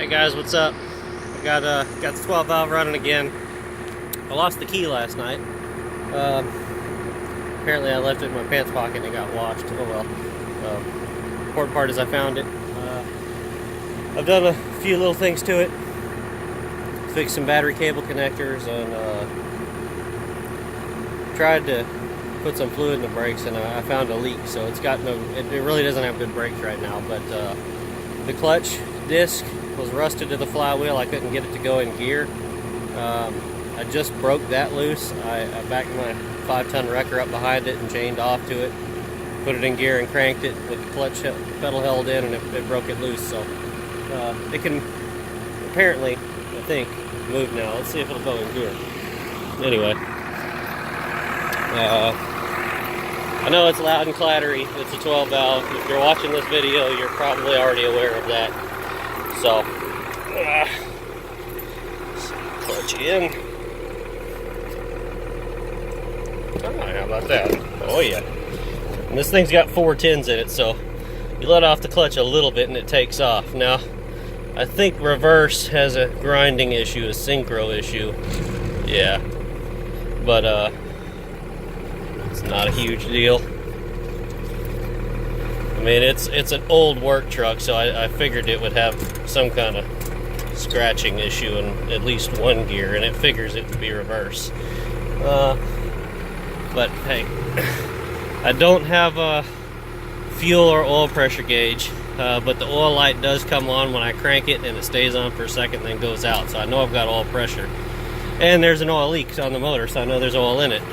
Hey guys, what's up? I got the 12 valve running again. I lost the key last night. Apparently I left it in my pants pocket and it got washed. Oh well. Important part is I found it. I've done a few little things to it. Fixed some battery cable connectors and tried to put some fluid in the brakes, and I found a leak. So it's got it really doesn't have good brakes right now. But the clutch disc was rusted to the flywheel. I couldn't get it to go in gear. I just broke that loose. I backed my 5-ton wrecker up behind it and chained off to it, put it in gear and cranked it with the clutch pedal held in, and it broke it loose. So it can apparently, I think, move now. Let's see if it'll go in gear. Anyway, I know it's loud and clattery. It's a 12 valve. If you're watching this video, you're probably already aware of that. So, clutch in. Oh, how about that? Oh yeah. And this thing's got 4 tins in it, so you let off the clutch a little bit and it takes off. Now, I think reverse has a grinding issue, a synchro issue. Yeah. But, it's not a huge deal. I mean, it's an old work truck, so I figured it would have some kind of scratching issue in at least one gear, and it figures it to be reverse. But hey, I don't have a fuel or oil pressure gauge, but the oil light does come on when I crank it, and it stays on for a second and then goes out, so I know I've got oil pressure. And there's an oil leak on the motor, so I know there's oil in it.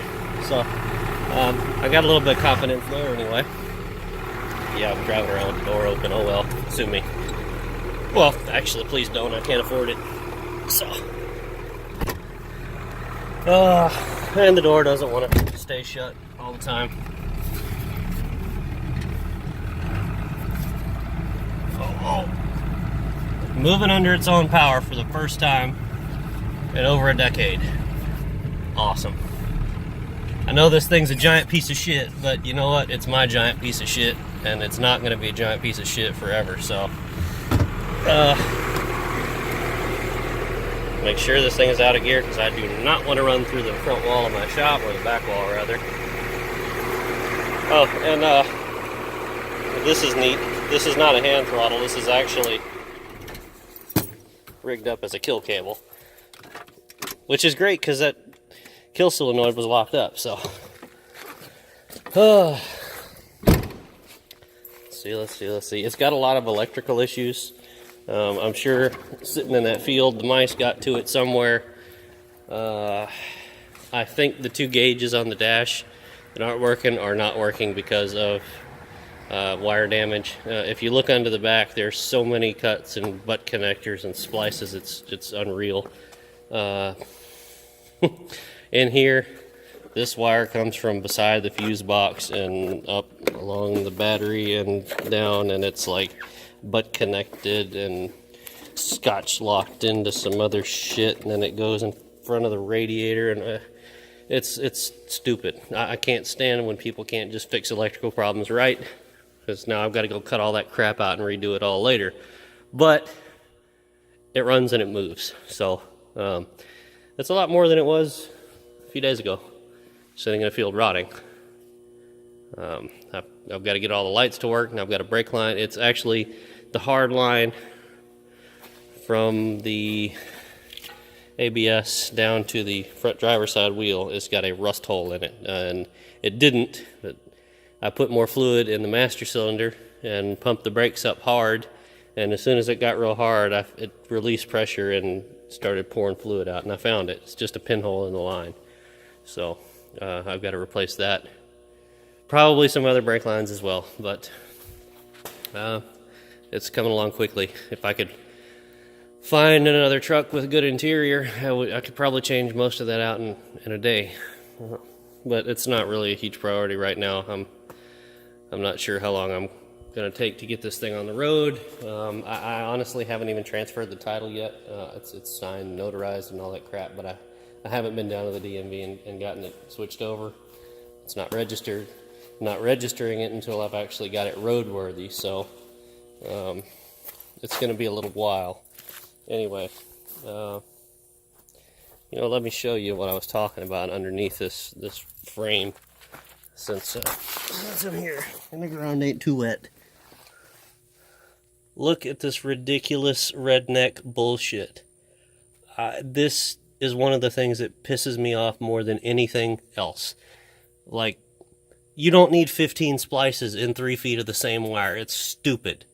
So I got a little bit of confidence there anyway. Yeah, I'm driving around with the door open. Oh well, sue me. Well, actually, please don't. I can't afford it. So, and the door doesn't want to stay shut all the time. Oh, moving under its own power for the first time in over a decade. Awesome. I know this thing's a giant piece of shit, but you know what? It's my giant piece of shit, and it's not going to be a giant piece of shit forever. So, make sure this thing is out of gear, because I do not want to run through the front wall of my shop, or the back wall rather. Oh, and this is neat. This is not a hand throttle. This is actually rigged up as a kill cable, which is great because that kill solenoid was locked up. So, let's see. It's got a lot of electrical issues. I'm sure sitting in that field, the mice got to it somewhere. I think the 2 gauges on the dash that aren't working are not working because of wire damage. If you look under the back, there's so many cuts and butt connectors and splices, it's unreal. In here, this wire comes from beside the fuse box and up along the battery and down, and it's like butt connected and scotch locked into some other shit, and then it goes in front of the radiator, and it's stupid. I can't stand when people can't just fix electrical problems right, because now I've got to go cut all that crap out and redo it all later. But it runs and it moves, so it's a lot more than it was a few days ago, sitting in a field rotting. I've got to get all the lights to work, and I've got a brake line. It's actually the hard line from the ABS down to the front driver's side wheel. It's got a rust hole in it, and it didn't, but I put more fluid in the master cylinder and pumped the brakes up hard, and as soon as it got real hard, it released pressure and started pouring fluid out, and I found it. It's just a pinhole in the line. So I've got to replace that. Probably some other brake lines as well, but it's coming along quickly. If I could find another truck with a good interior, I could probably change most of that out in a day. But it's not really a huge priority right now. I'm not sure how long I'm going to take to get this thing on the road. I honestly haven't even transferred the title yet. It's signed, notarized, and all that crap, but I haven't been down to the DMV and gotten it switched over. It's not registered. I'm not registering it until I've actually got it roadworthy. So it's going to be a little while. Anyway, you know, let me show you what I was talking about underneath this frame. Since I'm here and the ground ain't too wet. Look at this ridiculous redneck bullshit. This is one of the things that pisses me off more than anything else. Like, you don't need 15 splices in 3 feet of the same wire. It's stupid.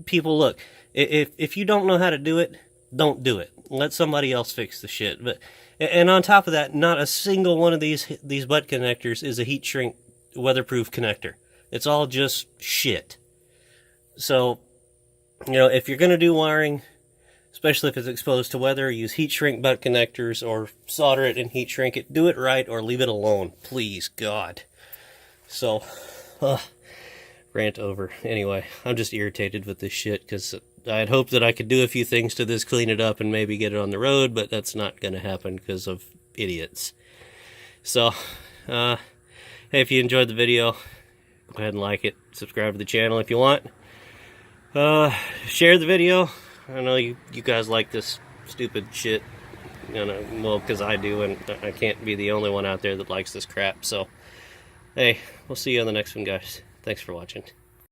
People, look, if you don't know how to do it, don't do it. Let somebody else fix the shit. And on top of that, not a single one of these butt connectors is a heat shrink weatherproof connector. It's all just shit. So, you know, if you're going to do wiring, especially if it's exposed to weather, use heat shrink butt connectors or solder it and heat shrink it. Do it right or leave it alone. Please, God. So, rant over. Anyway, I'm just irritated with this shit because I had hoped that I could do a few things to this, clean it up, and maybe get it on the road, but that's not going to happen because of idiots. So, hey, if you enjoyed the video, go ahead and like it. Subscribe to the channel if you want. Share the video. I know you guys like this stupid shit. You know, well, because I do, and I can't be the only one out there that likes this crap. So, hey, we'll see you on the next one, guys. Thanks for watching.